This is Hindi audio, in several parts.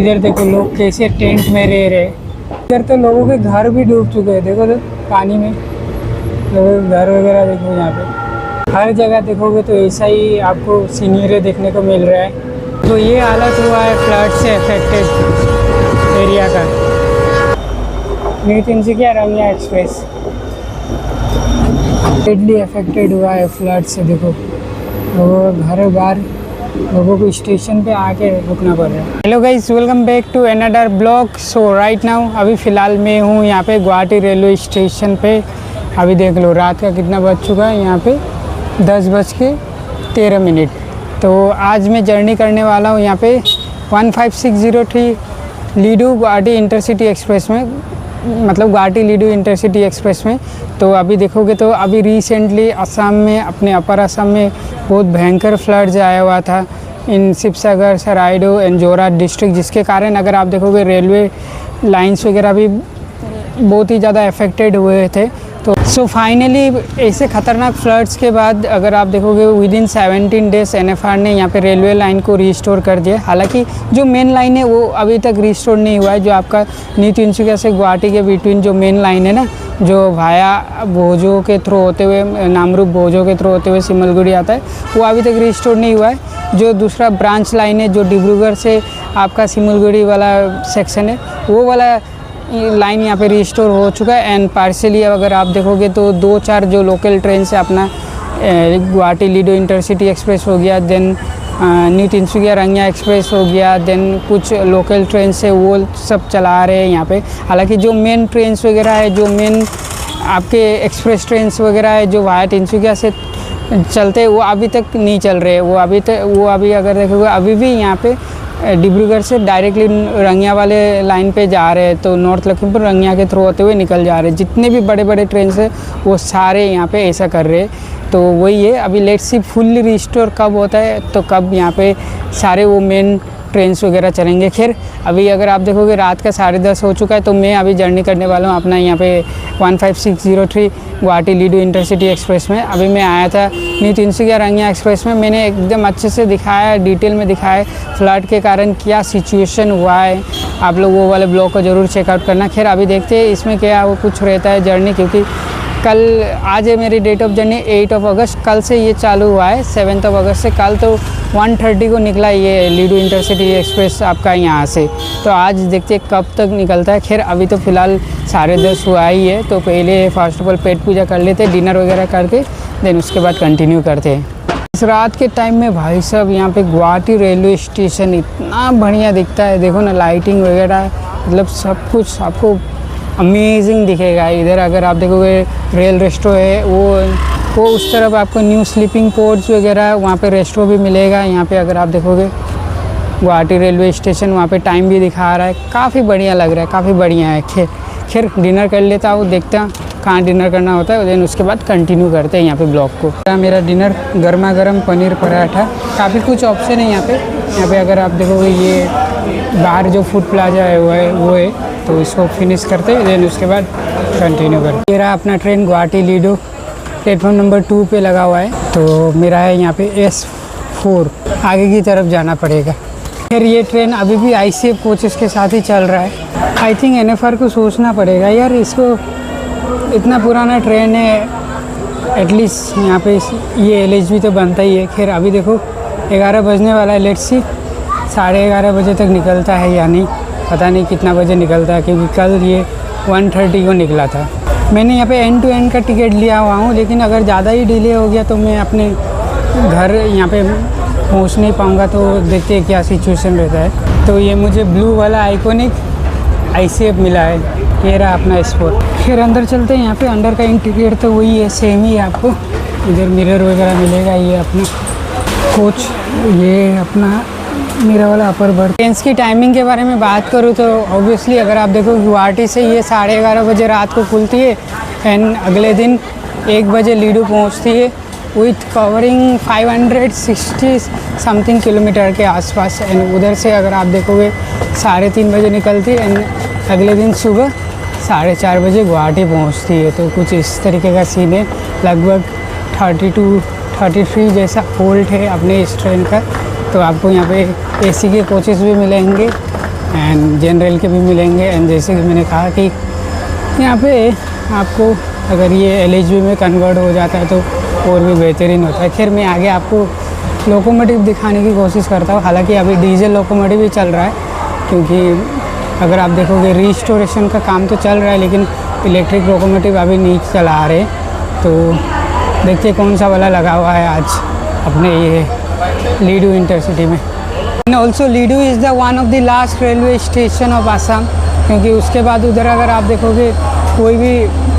इधर देखो लोग कैसे टेंट में रह रहे। इधर तो लोगों के घर भी डूब चुके हैं, देखो तो पानी में लोगों के घर वगैरह देखो। यहाँ पे हर जगह देखोगे तो ऐसा ही आपको सीनरी देखने को मिल रहा है। तो ये हालत हुआ है फ्लड से अफेक्टेड एरिया का। New Tinsukia Rangia express deadly affected हुआ है फ्लड से। देखो लोगों घर बार लोगों को स्टेशन पे आके रुकना पड़ रहा है। Hello guys, welcome back to another blog. So right now अभी फ़िलहाल मैं हूँ यहाँ पे गुवाहाटी रेलवे स्टेशन पे। अभी देख लो रात का कितना बज चुका है, यहाँ पे 10:13। तो आज मैं जर्नी करने वाला हूँ यहाँ पे 15603 लीडू गुवाहाटी इंटरसिटी एक्सप्रेस में, मतलब गुवाहाटी लीडू इंटरसिटी एक्सप्रेस में। तो अभी देखोगे तो अभी रिसेंटली असम में, अपने अपर असम में बहुत भयंकर फ्लड्स आया हुआ था इन शिवसागर, सराइडो एंड जोरहाट डिस्ट्रिक्ट, जिसके कारण अगर आप देखोगे रेलवे लाइंस वगैरह भी बहुत ही ज़्यादा अफेक्टेड हुए थे। तो सो फाइनली ऐसे ख़तरनाक फ्लड्स के बाद अगर आप देखोगे विदिन 17 डेज़ NFR ने यहाँ पे रेलवे लाइन को रिस्टोर कर दिया। हालांकि जो मेन लाइन है वो अभी तक रिस्टोर नहीं हुआ है। जो आपका न्यू तिनसुकिया से गुवाहाटी के बिटवीन जो मेन लाइन है ना, जो भाया भोजो के थ्रू होते हुए, नामरूप भोजो के थ्रू होते हुए सिमलगुड़ी आता है, वो अभी तक रिस्टोर नहीं हुआ है। जो दूसरा ब्रांच लाइन है जो डिब्रूगढ़ से आपका सिमलगुड़ी वाला सेक्शन है, वो वाला लाइन यहाँ पे रिस्टोर हो चुका है। एंड पार्शियली अगर आप देखोगे तो 2-4 जो लोकल ट्रेन से अपना गुवाहाटी लीडो इंटरसिटी एक्सप्रेस हो गया, then new Tinsukia Rangia express हो गया, देन कुछ लोकल ट्रेन से वो सब चला रहे हैं यहाँ पे। हालांकि जो मेन ट्रेन्स वगैरह है, जो मेन आपके एक्सप्रेस ट्रेन्स वगैरह है जो वाया तिनसुकिया से चलते, वो अभी तक नहीं चल रहे। वो अभी अगर देखोगे अभी भी यहाँ पे डिब्रूगढ़ से डायरेक्टली रंगिया वाले लाइन पे जा रहे हैं, तो नॉर्थ लखीमपुर रंगिया के थ्रू होते हुए निकल जा रहे हैं। जितने भी बड़े बड़े ट्रेन है वो सारे यहाँ पे ऐसा कर रहे हैं। तो वही है, अभी लेट्स सी फुल्ली रिस्टोर कब होता है, तो कब यहाँ पे सारे वो मेन ट्रेन्स वगैरह चलेंगे। खैर अभी अगर आप देखोगे रात का 10:30 हो चुका है। तो मैं अभी जर्नी करने वाला हूँ अपना यहाँ पे 15603 गुवाहाटी लीडू इंटरसिटी एक्सप्रेस में। अभी मैं आया था न्यू तिनसुकिया रंगिया एक्सप्रेस में। मैंने एकदम अच्छे से दिखाया, डिटेल में दिखाया फ्लड के कारण क्या सिचुएशन हुआ है। आप लोग वो वाले ब्लॉग को ज़रूर चेकआउट करना। खैर अभी देखते हैं इसमें क्या वो कुछ रहता है जर्नी, क्योंकि कल आज है मेरी डेट ऑफ जर्नी 8 अगस्त। कल से ये चालू हुआ है 7 अगस्त से। कल तो 1:30 को निकला ये लीडू इंटरसिटी एक्सप्रेस आपका यहाँ से। तो आज देखते हैं कब तक निकलता है। खैर अभी तो फ़िलहाल 10:30 हुआ ही है। तो पहले फर्स्ट ऑफ ऑल पेट पूजा कर लेते, डिनर वगैरह करके, देन उसके बाद कंटिन्यू करते हैं। इस रात के टाइम में भाई साहब यहाँ पे गुवाहाटी रेलवे स्टेशन इतना बढ़िया दिखता है। देखो ना लाइटिंग वगैरह, मतलब सब कुछ आपको अमेजिंग दिखेगा। इधर अगर आप देखोगे रेल रेस्टो है, वो उस तरफ आपको न्यू स्लीपिंग कोच वगैरह वहाँ पे रेस्टो भी मिलेगा। यहाँ पे अगर आप देखोगे गुवाहाटी रेलवे स्टेशन, वहाँ पे टाइम भी दिखा रहा है। काफ़ी बढ़िया लग रहा है, काफ़ी बढ़िया है। खैर डिनर कर लेता हूँ, देखता हूँ कहाँ डिनर करना होता है, देन उसके बाद कंटिन्यू करते हैं यहाँ पे ब्लॉग को। मेरा डिनर गर्मा गर्म पनीर पराठा, काफ़ी कुछ ऑप्शन है यहाँ पे अगर आप देखोगे ये बाहर जो फूड प्लाजा है वो है। तो इसको फिनिश करते हैं, देन उसके बाद कंटिन्यू करते। मेरा अपना train Guwahati ludo platform number 2 पे लगा हुआ है। तो मेरा है यहाँ पे S4, आगे की तरफ जाना पड़ेगा। फिर ये ट्रेन अभी भी ICF कोचेस के साथ ही चल रहा है। आई थिंक NFR को सोचना पड़ेगा यार, इसको इतना पुराना ट्रेन है, एटलीस्ट यहाँ पे ये LHB तो बनता ही है। खैर अभी देखो 11 बजने वाला है, लेट्स सी 11:30 बजे तक निकलता है या नहीं, पता नहीं कितना बजे निकलता है, क्योंकि कल ये 1:30 को निकला था। मैंने यहाँ पे एंड टू एंड का टिकट लिया हुआ हूँ, लेकिन अगर ज़्यादा ही डिले हो गया तो मैं अपने घर यहाँ पे पहुँच नहीं पाऊँगा। तो देखते हैं क्या सिचुएशन रहता है। तो ये मुझे ब्लू वाला आइकॉनिक ICF मिला है, ये रहा अपना S4। फिर अंदर चलते हैं। यहाँ पे अंदर का इंटीरियर तो वही है, सेम ही है आपको। इधर मिरर वगैरह मिलेगा। ये अपना कोच, ये अपना मेरा वाला अपर बर्थ। ट्रेन्स की टाइमिंग के बारे में बात करूँ तो ऑब्वियसली अगर आप देखो गुवाहाटी से ये 11:30 बजे रात को खुलती है, एंड अगले दिन 1 बजे लीडू पहुँचती है, विथ कवरिंग 560 समथिंग किलोमीटर के आसपास। एंड उधर से अगर आप देखोगे 3:30 बजे निकलती है, एंड अगले दिन सुबह 4:30 बजे गुवाहाटी पहुँचती है। तो कुछ इस तरीके का सीन है। लगभग 32-33 जैसा फोल्ट है अपने इस ट्रेन का। तो आपको यहाँ पे AC के कोचेस भी मिलेंगे, एंड जनरल के भी मिलेंगे। एंड जैसे कि मैंने कहा कि यहाँ पे आपको अगर ये LHV में कन्वर्ट हो जाता है तो और भी बेहतरीन होता है। खैर मैं आगे आपको लोकोमोटिव दिखाने की कोशिश करता हूँ। हालांकि अभी डीजल लोकोमोटिव ही चल रहा है, क्योंकि अगर आप देखोगे रिस्टोरेशन का काम तो चल रहा है, लेकिन इलेक्ट्रिक लोकोमोटिव अभी नहीं चला रहे। तो देखिए कौन सा वाला लगा हुआ है आज अपने ये लीडू इंटरसिटी में। And also Ledo is the one of the last railway station of Assam, क्योंकि उसके बाद उधर अगर आप देखोगे कोई भी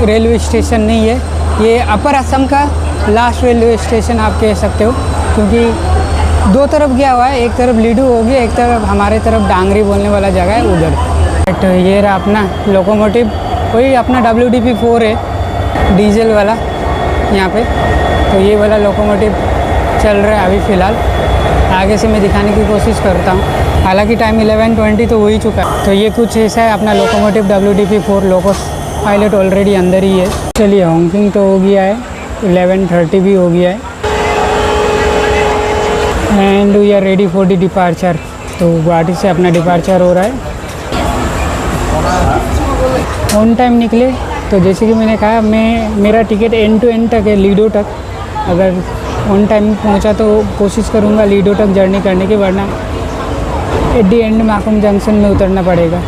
रेलवे स्टेशन नहीं है। ये अपर असम का लास्ट रेलवे स्टेशन आप कह सकते हो, क्योंकि दो तरफ गया हुआ है, एक तरफ लीडू हो गया, एक तरफ हमारे तरफ डांगरी बोलने वाला जगह है उधर। बट ये रहा अपना लोकोमोटिव, वही अपना WDP4 है डीजल वाला यहाँ पे। तो ये वाला लोकोमोटिव चल रहा है अभी फ़िलहाल। आगे से मैं दिखाने की कोशिश करता हूँ। हालांकि टाइम 11:20 तो हो ही चुका है। तो ये कुछ ऐसा है अपना locomotive WDP4। Loco pilot already अंदर ही है। चलिए हॉकिंग तो हो गया है, 11:30 भी हो गया है and we are ready for the departure. तो गुवाहाटी से अपना डिपार्चर हो रहा है। ऑन टाइम निकले। तो जैसे कि मैंने कहा मेरा टिकट एंड टू एंड तक है, लीडो तक। अगर ऑन टाइम पहुंचा तो कोशिश करूंगा लीडो तक जर्नी करने की, वरना at the and Makum junction में उतरना पड़ेगा।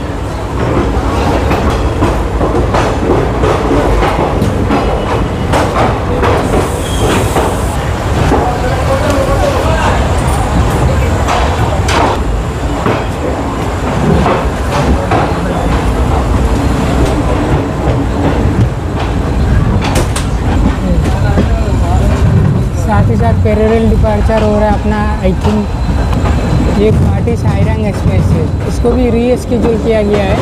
साथ ही साथ पैरेलल डिपार्चर हो रहा है अपना। आई थिंक ये गुवाहाटी साइरंग एक्सप्रेस है, इसको भी रीस्केड्यूल किया गया है।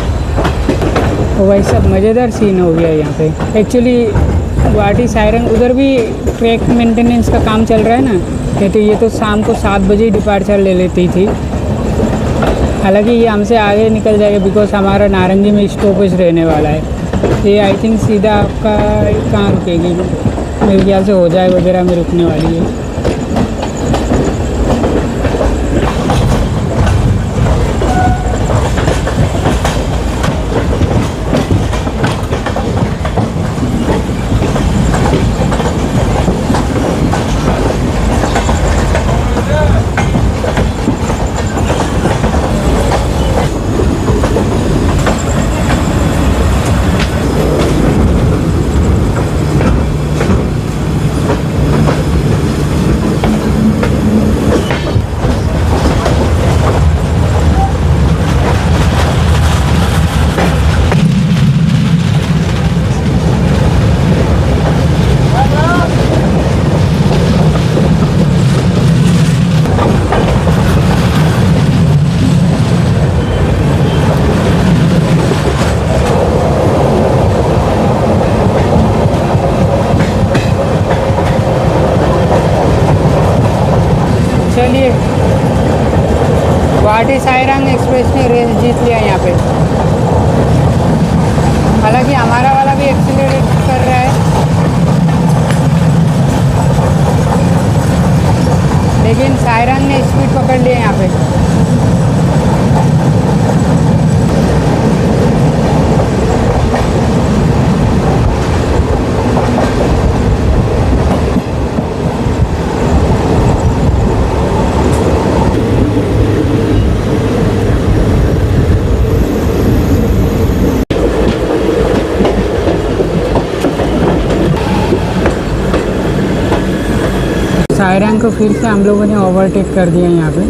तो भाई सब मज़ेदार सीन हो गया यहाँ पे। एक्चुअली गुवाहाटी साइरंग उधर भी ट्रैक मेंटेनेंस का काम चल रहा है ना, नहीं तो ये तो शाम को 7 बजे ही डिपार्चर ले लेती थी। हालांकि ये हमसे आगे निकल जाएगा, बिकॉज हमारा नारंगी में स्टॉपेज रहने वाला है। ये आई थिंक सीधा आपका कहाँ रुकेगी, मेरे ख्याल से हो जाए वगैरह में रुकने वाली है। चलिए गुवाहाटी साइरंग एक्सप्रेस ने रेस जीत लिया यहाँ पे। हालांकि हमारा वाला भी एक्सीलरेट कर रहा है, लेकिन साइरंग ने स्पीड पकड़ लिया यहाँ पे। साइरंग को फिर से हम लोगों ने ओवरटेक कर दिया यहाँ पे।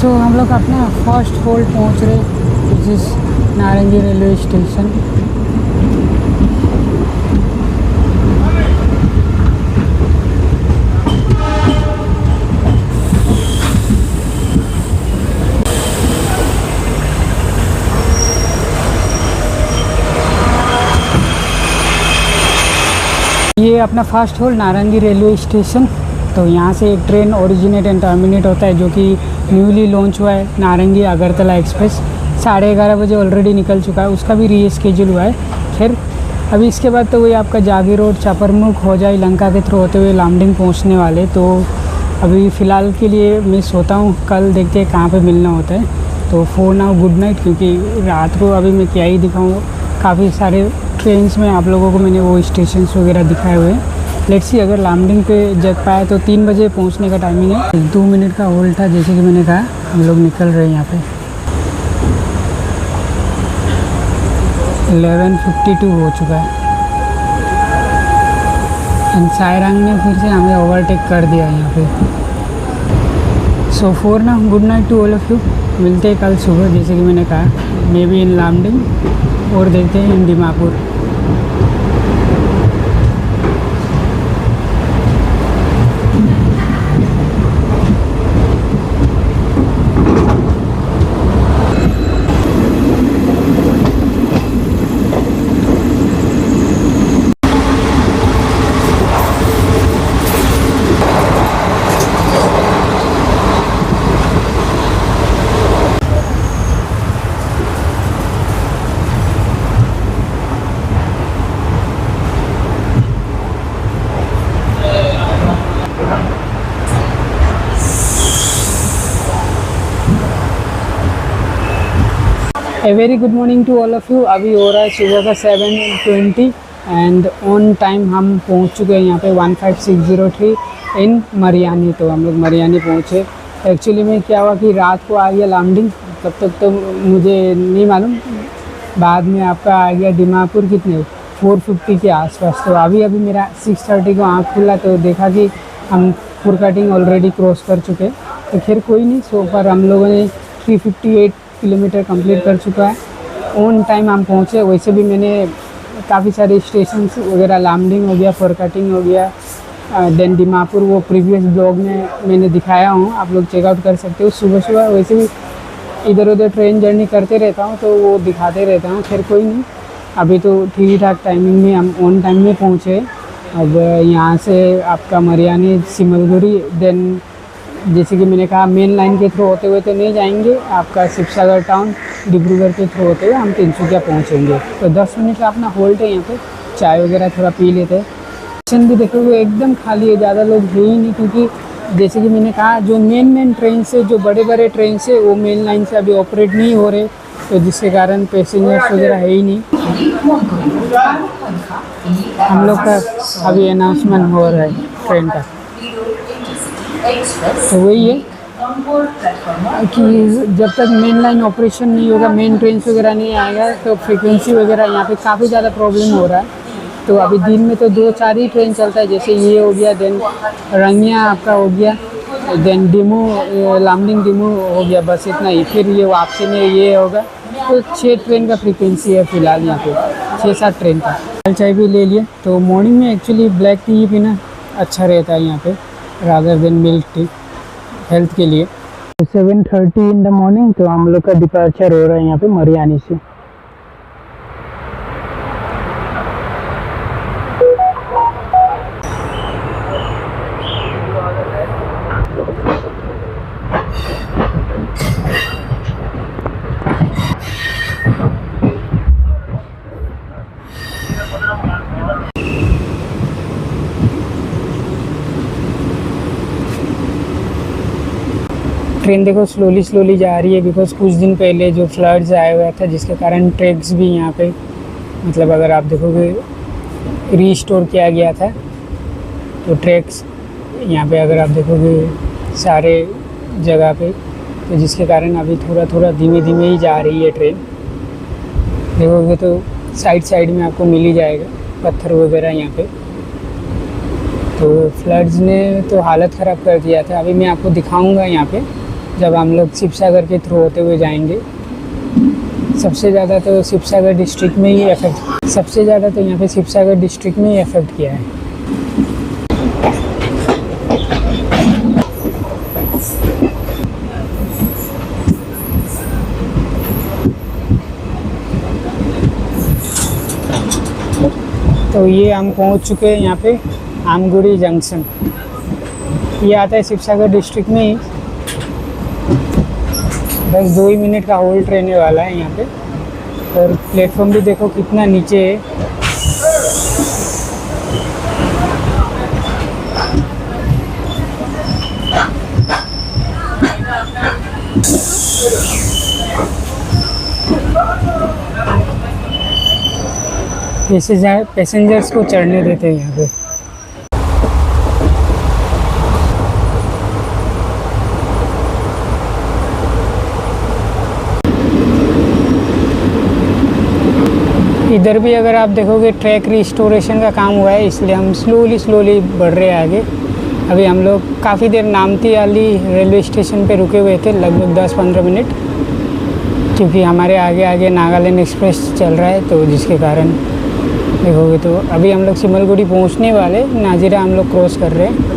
सो हम लोग अपने फर्स्ट होल्ड पहुँच रहे, विच इज़ नारंगी रेलवे स्टेशन। ये अपना फास्ट होल्ड नारंगी रेलवे स्टेशन। तो यहाँ से एक ट्रेन ओरिजिनेट एंड टर्मिनेट होता है, जो कि न्यूली लॉन्च हुआ है, नारंगी अगरतला एक्सप्रेस। 11:30 बजे ऑलरेडी निकल चुका है, उसका भी रीस्केड्यूल हुआ है। खैर अभी इसके बाद तो वही आपका जागी रोड, चापरमुख हो जाए, लंका के थ्रू होते हुए लामडिंग पहुँचने वाले। तो अभी फ़िलहाल के लिए मैं सोता हूँ, कल देखते हैं कहाँ पे मिलना होता है। तो फॉर नाउ गुड नाइट, क्योंकि रात को अभी मैं क्या ही दिखाऊँ, काफ़ी सारे ट्रेन्स में आप लोगों को मैंने वो स्टेशंस वगैरह दिखाए हुए हैं। लेट्स सी अगर लामडिंग पे जग पाया तो 3 बजे पहुंचने का टाइमिंग है। 2 मिनट का होल्ड था, जैसे कि मैंने कहा हम लोग निकल रहे हैं यहाँ पे। 11:52 हो चुका है एंड सायरंग ने फिर से हमें ओवरटेक कर दिया यहाँ पे। So for now good night to all of you. मिलते हैं कल सुबह, जैसे कि मैंने कहा, मे बी इन लामडिंग और देखते हैं in Dimapur. A very good morning to all of you. अभी हो रहा है सुबह का 7:20 एंड ऑन टाइम हम पहुंच चुके हैं यहाँ पे 15603 इन मरियानी। तो हम लोग मरियानी पहुँचे। एक्चुअली में क्या हुआ कि रात को आ गया लामडिंग, तब तक तो मुझे नहीं मालूम। बाद में आपका आ गया दीमापुर कितने 4:50 के आसपास। तो अभी मेरा 6:30 को आँख खुला तो देखा कि हम फुरकटिंग ऑलरेडी क्रॉस कर चुके। तो खैर कोई नहीं, सो पर हम लोगों ने 358 किलोमीटर कंप्लीट कर चुका है। ऑन टाइम हम पहुँचे। वैसे भी मैंने काफ़ी सारे स्टेशन वगैरह, लामडिंग हो गया, फुरकटिंग हो गया, देन दीमापुर, वो प्रीवियस ब्लॉग में मैंने दिखाया हूँ, आप लोग चेकआउट कर सकते हो। सुबह सुबह वैसे भी इधर उधर ट्रेन जर्नी करते रहता हूँ तो वो दिखाते रहता हूँ। खैर कोई नहीं, अभी तो ठीक ठाक टाइमिंग में हम ऑन टाइम में पहुँचे। अब यहाँ से आपका मरियानी, सिमलगुड़ी, देन जैसे कि मैंने कहा मेन लाइन के थ्रू होते हुए तो नहीं जाएंगे, आपका शिवसागर टाउन, डिब्रूगढ़ के थ्रू होते हुए हम तिनसुकिया पहुँचेंगे। तो 10 मिनट का अपना होल्ड है यहाँ पे, चाय वगैरह थोड़ा पी लेते हैं। स्टेशन भी देखोगे एकदम खाली है, ज़्यादा लोग है ही नहीं, क्योंकि जैसे कि मैंने कहा जो मेन ट्रेन से, जो बड़े ट्रेन से, वो मेन लाइन से अभी ऑपरेट नहीं हो रहे, तो जिसके कारण पैसेंजर्स वगैरह है ही नहीं। हम लोग का अभी अनाउंसमेंट हो रहा है ट्रेन का, तो वही है कि जब तक मेन लाइन ऑपरेशन नहीं होगा, मेन ट्रेन वगैरह नहीं आएगा, तो फ्रीक्वेंसी वगैरह यहाँ पे काफ़ी ज़्यादा प्रॉब्लम हो रहा है। तो अभी दिन में तो 2-4 ही ट्रेन चलता है, जैसे ये हो गया, देन रंगिया आपका हो गया, देन डिमू, लामडिंग डिमू हो गया, बस इतना ही। फिर ये वापसी में ये होगा। तो 6 ट्रेन का फ्रीक्वेंसी है फ़िलहाल यहाँ पे, 6-7 ट्रेन का। चाय भी ले लिया। तो मॉर्निंग में एक्चुअली ब्लैक टी ही पीना अच्छा रहता है यहाँ पे, rather than milk tea, health के लिए। 7:30 इन द मॉर्निंग, तो हम लोग का डिपार्चर हो रहा है यहाँ पे मरियानी से। ट्रेन देखो स्लोली जा रही है, बिकॉज कुछ दिन पहले जो फ्लड्स आया हुआ था, जिसके कारण ट्रैक्स भी यहाँ पे, मतलब अगर आप देखोगे रीस्टोर किया गया था, तो ट्रैक्स यहाँ पे अगर आप देखोगे सारे जगह पे, तो जिसके कारण अभी थोड़ा धीमे ही जा रही है ट्रेन। देखोगे तो साइड में आपको मिल ही जाएगा पत्थर वगैरह यहाँ पे। तो फ्लड्स ने तो हालत ख़राब कर दिया था। अभी मैं आपको दिखाऊंगा यहाँ पे जब हम लोग शिवसागर के थ्रू होते हुए जाएंगे। सबसे ज़्यादा तो शिवसागर डिस्ट्रिक्ट में ही इफेक्ट, सबसे ज़्यादा तो यहाँ पे शिवसागर डिस्ट्रिक्ट में ही इफेक्ट किया है। तो ये हम पहुँच चुके हैं यहाँ पे आमगुड़ी जंक्शन। ये आता है शिवसागर डिस्ट्रिक्ट में ही। बस 2 ही मिनट का होल्ड रहने वाला है यहाँ पे। और प्लेटफॉर्म भी देखो कितना नीचे है। पैसेंजर्स को चढ़ने देते हैं यहाँ पे। इधर भी अगर आप देखोगे ट्रैक रिस्टोरेशन का काम हुआ है, इसलिए हम स्लोली बढ़ रहे हैं आगे। अभी हम लोग काफ़ी देर नामती वाली रेलवे स्टेशन पे रुके हुए थे, लगभग 10-15 मिनट, क्योंकि हमारे आगे आगे नागालैंड एक्सप्रेस चल रहा है, तो जिसके कारण देखोगे तो अभी हम लोग सिमलगुड़ी पहुंचने वाले, नाजिरा हम लोग क्रॉस कर रहे हैं।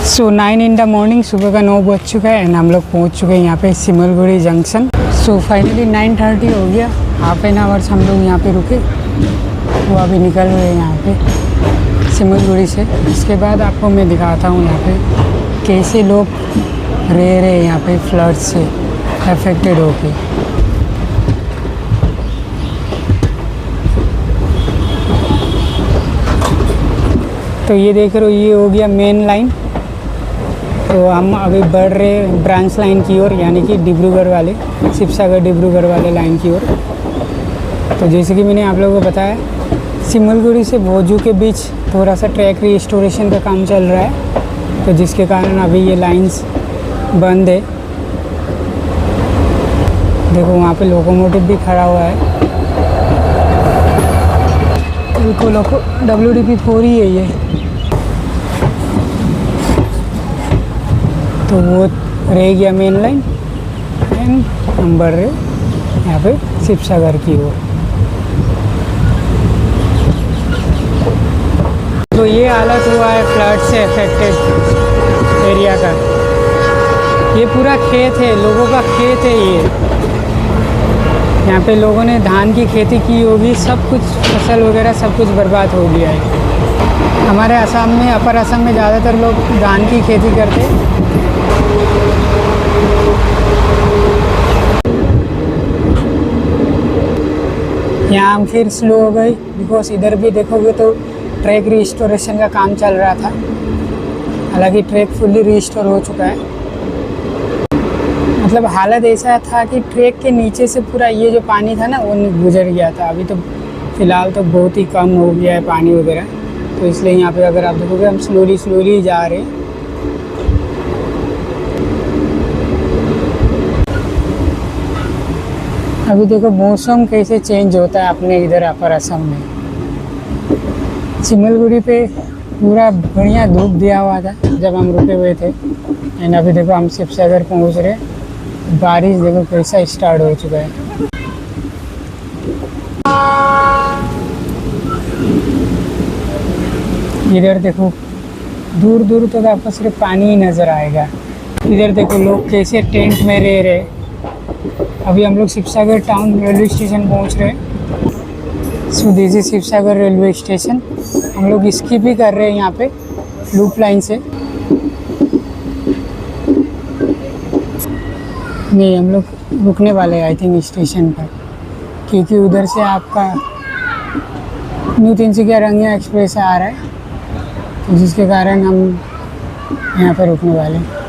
सो 9 इन द मॉर्निंग, सुबह का 9 बज चुका है एंड हम लोग पहुंच चुके हैं यहाँ पे सिमलगुड़ी जंक्शन। सो फाइनली 9:30 हो गया, हाफ एन आवर्स हम लोग यहाँ पे रुके, वो अभी निकल रहे हैं यहाँ पे सिमलगुड़ी से। इसके बाद आपको मैं दिखाता हूँ यहाँ पे कैसे लोग रह रहे हैं यहाँ पे फ्लड से अफेक्टेड होके। तो ये देख रहे हो, ये हो गया मेन लाइन। तो हम अभी बढ़ रहे हैं ब्रांच लाइन की ओर, यानी कि डिब्रूगढ़ वाले, शिवसागर डिब्रूगढ़ वाले लाइन की ओर। तो जैसे कि मैंने आप लोगों को बताया, सिमलगुड़ी से भोजू के बीच थोड़ा सा ट्रैक रिस्टोरेशन का काम चल रहा है, तो जिसके कारण अभी ये लाइंस बंद है। देखो वहाँ पे लोकोमोटिव भी खड़ा हुआ है, बिल्कुल WDP4 ही है ये। तो वो रह गया मेन लाइन एंड हम बढ़ रहे यहाँ पे शिवसागर की ओर। तो ये हालत हुआ है फ्लड से अफेक्टेड एरिया का। ये पूरा खेत है, लोगों का खेत है ये। यहाँ पे लोगों ने धान की खेती की होगी, सब कुछ फसल वगैरह सब कुछ बर्बाद हो गया है। हमारे असम में, अपर असम में ज़्यादातर लोग धान की खेती करते हैं। यहाँ हम फिर स्लो हो गई, बिकॉज इधर भी देखोगे तो ट्रैक रिस्टोरेशन का काम चल रहा था। हालांकि ट्रैक फुल्ली रिस्टोर हो चुका है। मतलब हालत ऐसा था कि ट्रैक के नीचे से पूरा ये जो पानी था ना, वो गुजर गया था। अभी तो फ़िलहाल तो बहुत ही कम हो गया है पानी वगैरह, तो इसलिए यहाँ पे अगर आप देखोगे हम स्लोली जा रहे हैं। अभी देखो मौसम कैसे चेंज होता है अपने इधर अपर असम में। सिमलगुड़ी पे पूरा बढ़िया धूप दिया हुआ था जब हम रुके हुए थे, एंड अभी देखो हम शिवसागर पहुंच रहे। बारिश देखो कैसा स्टार्ट हो चुका है। इधर देखो दूर दूर तक आपको सिर्फ पानी ही नज़र आएगा। इधर देखो लोग कैसे टेंट में रह रहे। अभी हम लोग शिवसागर टाउन रेलवे स्टेशन पहुंच रहे हैं। So this is Sivasagar railway station. हम लोग स्किप भी कर रहे हैं यहाँ पे लूप लाइन से। नहीं, हम लोग रुकने वाले हैं आई थिंक स्टेशन पर, क्योंकि उधर से आपका न्यू तिनसुकिया रंगिया एक्सप्रेस आ रहा है, तो जिसके कारण हम यहाँ पर रुकने वाले हैं।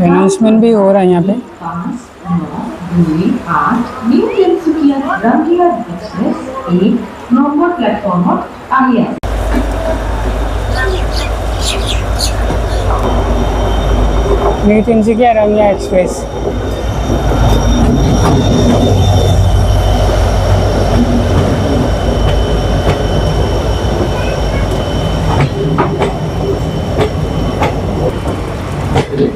अनाउंसमेंट भी हो रहा है यहाँ पे। New Tinsukia Rangia express 1 number platform आगे न्यू तिनसुकिया रंगिया एक्सप्रेस। चलिए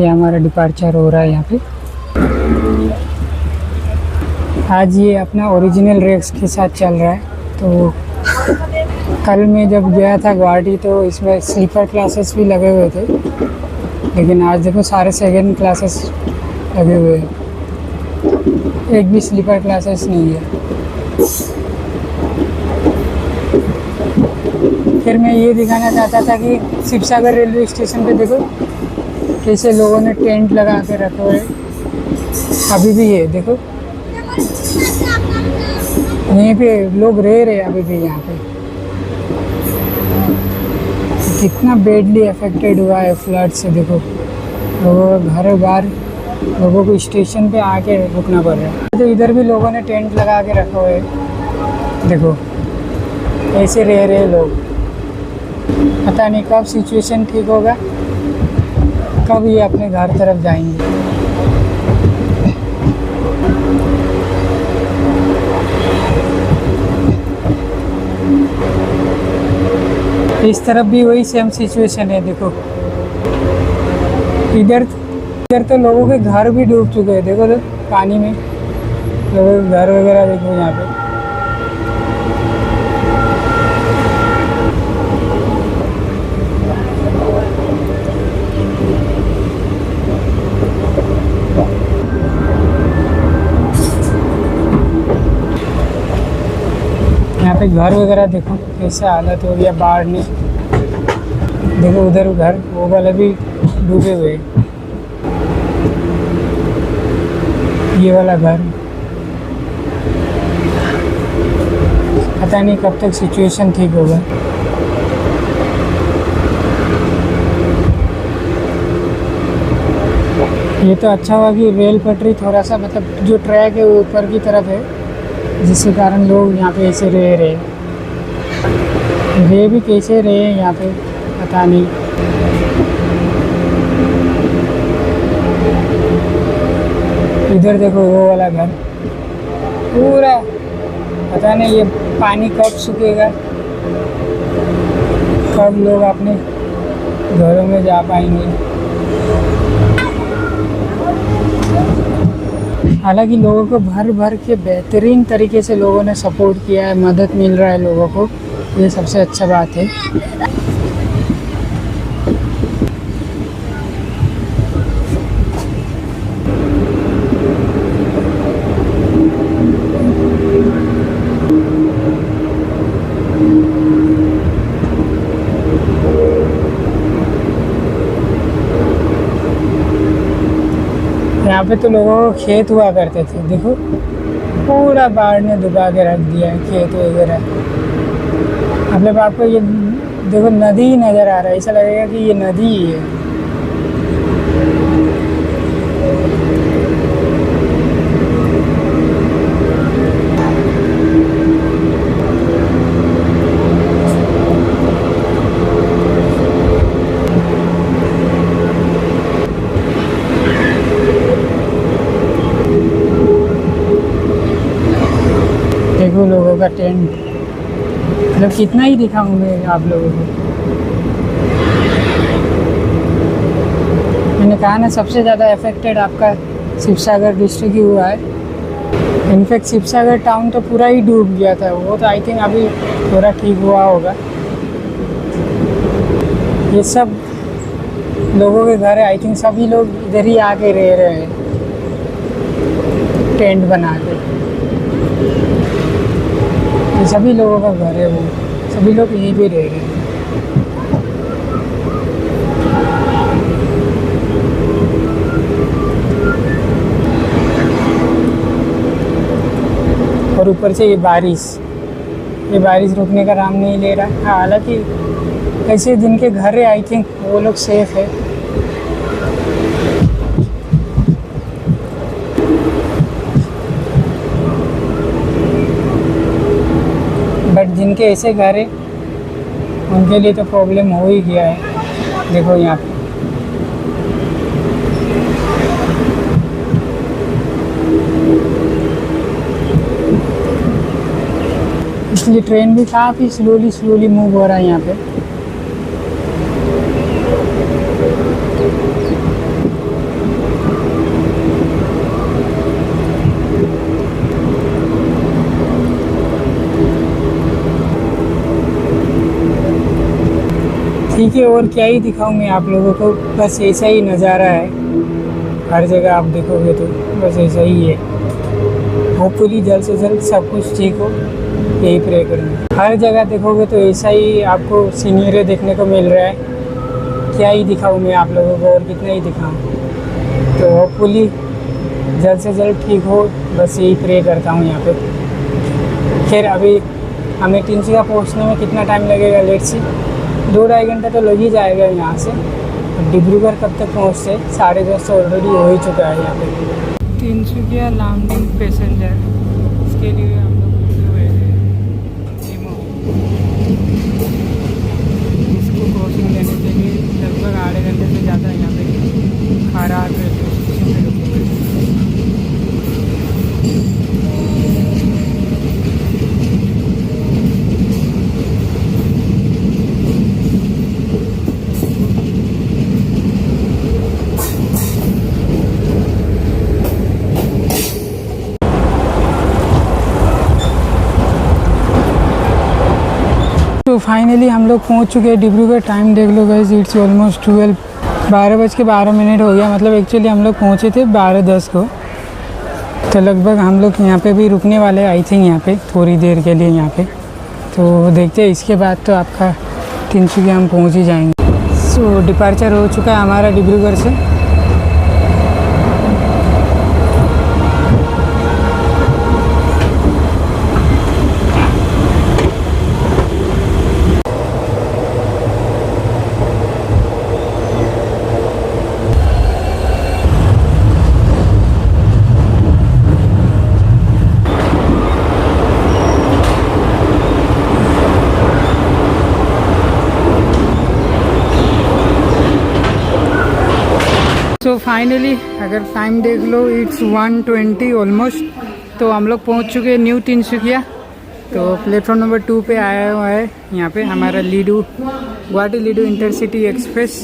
हमारा डिपार्चर हो रहा है यहाँ पे। आज ये अपना ओरिजिनल रेक्स के साथ चल रहा है। तो कल मैं जब गया था गुवाहाटी तो इसमें स्लीपर क्लासेस भी लगे हुए थे, लेकिन आज देखो सारे सेकंड क्लासेस लगे हुए हैं, एक भी स्लीपर क्लासेस नहीं है। फिर मैं ये दिखाना चाहता था कि शिवसागर रेलवे स्टेशन पे देखो कैसे लोगों ने टेंट लगा के रखे हुए, अभी भी है देखो, यहीं पे लोग रह रहे अभी भी यहाँ पे। कितना बेडली अफेक्टेड हुआ है फ्लड से, देखो लोगों का घर बार, लोगों को स्टेशन पे आके रुकना पड़ रहा है। तो इधर भी लोगों ने टेंट लगा के रखा हुआ है, देखो ऐसे रह रहे लोग। पता नहीं कब सिचुएशन ठीक होगा, कब ये अपने घर तरफ जाएंगे। इस तरफ भी वही सेम सिचुएशन है, देखो इधर तो लोगों के घर भी डूब चुके हैं, देखो तो पानी में लोगों के घर वगैरह देखो यहाँ पे। यहाँ पे घर वगैरह देखो कैसे हालत हो गया बाढ़ ने, देखो उधर घर वो वाले भी डूबे हुए, ये वाला घर। पता नहीं कब तक सिचुएशन ठीक होगा। ये तो अच्छा हुआ कि रेल पटरी थोड़ा सा मतलब जो ट्रैक है वो ऊपर की तरफ है, जिसके कारण लोग यहाँ पे ऐसे रह रहे, भी कैसे रहे यहाँ पे पता नहीं। इधर देखो वो वाला घर पूरा, पता नहीं ये पानी कब सूखेगा, कब लोग अपने घरों में जा पाएंगे। हालांकि लोगों को भर भर के बेहतरीन तरीके से लोगों ने सपोर्ट किया है, मदद मिल रहा है लोगों को, ये सबसे अच्छा बात है। यहाँ पे तो लोगों को खेत हुआ करते थे, देखो पूरा बाढ़ ने डुबा के रख दिया है खेत वगैरह। मतलब आपको ये देखो नदी ही नज़र आ रहा है, ऐसा लगेगा कि ये नदी ही है। देखो लोगों का टेंट, मतलब कितना ही दिखाऊंगे आप लोगों को। मैंने कहा ना सबसे ज़्यादा अफेक्टेड आपका शिवसागर डिस्ट्रिक्ट ही हुआ है। इनफैक्ट शिवसागर टाउन तो पूरा ही डूब गया था, वो तो आई थिंक अभी थोड़ा ठीक हुआ होगा। ये सब लोगों के घर है, आई थिंक सभी लोग इधर ही आके रह रहे हैं टेंट बना के। ये सभी लोगों का घर है, वो सभी लोग यहीं पे रह रहे हैं। और ऊपर से ये बारिश रुकने का नाम नहीं ले रहा। हालांकि ऐसे जिनके घर है आई थिंक वो लोग सेफ है। जिनके ऐसे घर है उनके लिए तो प्रॉब्लम हो ही गया है। देखो यहाँ पे इसलिए ट्रेन भी काफ़ी स्लोली मूव हो रहा है यहाँ पे। ठीक है, और क्या ही दिखाऊं मैं आप लोगों को, बस ऐसा ही नज़ारा है हर जगह। आप देखोगे तो बस ऐसा ही है। होपफुली जल्द से जल्द सब कुछ ठीक हो, यही प्रे करूँगा। हर जगह देखोगे तो ऐसा ही आपको सीनियरें देखने को मिल रहा है। क्या ही दिखाऊं मैं आप लोगों को, और कितना ही दिखाऊं। तो होपफुली जल्द से जल्द ठीक हो, बस यही प्रे करता हूँ यहाँ पे। खैर अभी हमें तिनसुकिया पहुँचने में कितना टाइम लगेगा, लेट्स सी। 2-2.5 घंटा तो लग ही जाएगा यहाँ से। डिब्रूगढ़ कब तक पहुँचते, 10:30 ऑलरेडी हो ही चुका है यहाँ पे। तिनसुकिया लामडिंग पैसेंजर, इसके लिए हम लोग रुके हुए हैं डेमो। इसको क्रॉसिंग देने के लिए लगभग आधे घंटे से ज़्यादा यहाँ पे खारा रेलवे स्टेशन पे रुके हुए हैं। तो फाइनली हम लोग पहुंच चुके हैं डिब्रूगढ़। टाइम देख लो गाइस, इट्स ऑलमोस्ट 12:12 हो गया। मतलब एक्चुअली हम लोग पहुंचे थे 12:10 को। तो लगभग हम लोग यहाँ पे भी रुकने वाले हैं, आई थिंक यहाँ पे थोड़ी देर के लिए यहाँ पे। तो देखते हैं, इसके बाद तो आपका तिनसुकिया हम पहुँच ही जाएंगे। सो डिपार्चर हो चुका है हमारा डिब्रूगढ़ से। तो फाइनली अगर टाइम देख लो, इट्स 1:20 ऑलमोस्ट। तो हम लोग पहुंच चुके हैं न्यू तिनसुकिया। तो प्लेटफॉर्म नंबर 2 पे आया हुआ है यहाँ पे हमारा लीडू, गुवाहाटी लीडू इंटरसिटी एक्सप्रेस।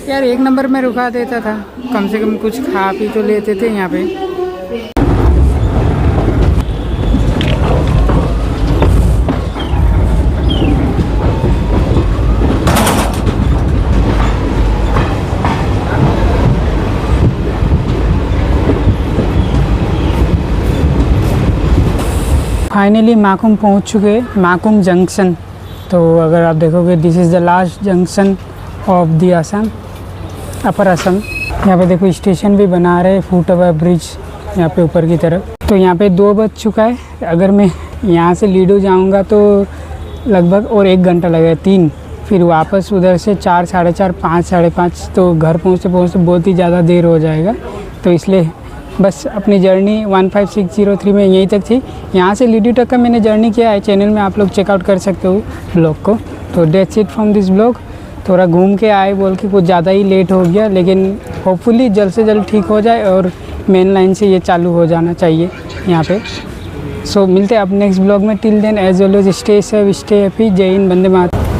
यार 1 नंबर में रुका देता था, कम से कम कुछ खा पी तो लेते थे यहाँ पे। फाइनली माकुम पहुंच चुके हैं, माकुम जंक्शन। तो अगर आप देखोगे, this is the last junction of the Assam, upper Assam. यहाँ पे देखो स्टेशन भी बना रहे हैं, फुट ओवर ब्रिज यहाँ पे ऊपर की तरफ। तो यहाँ पे 2 बज चुका है। अगर मैं यहाँ से लीडू जाऊँगा तो लगभग और 1 घंटा लगेगा, 3। फिर वापस उधर से 4, 4:30, 5, 5:30। तो घर पहुँचते पहुँचते बहुत ही ज़्यादा देर हो जाएगा। तो इसलिए बस अपनी जर्नी 15603 में यहीं तक थी। यहाँ से लीडू तक का मैंने जर्नी किया है, चैनल में आप लोग चेकआउट कर सकते हो ब्लॉग को। तो that's it from this blog. थोड़ा घूम के आए बोल के कुछ ज़्यादा ही लेट हो गया, लेकिन होपफुली जल्द से जल्द ठीक हो जाए और मेन लाइन से ये चालू हो जाना चाहिए यहाँ पे। सो मिलते हैं अब नेक्स्ट ब्लॉग में। Till then as always stay safe, stay happy. Jai Hind, Vande Mataram.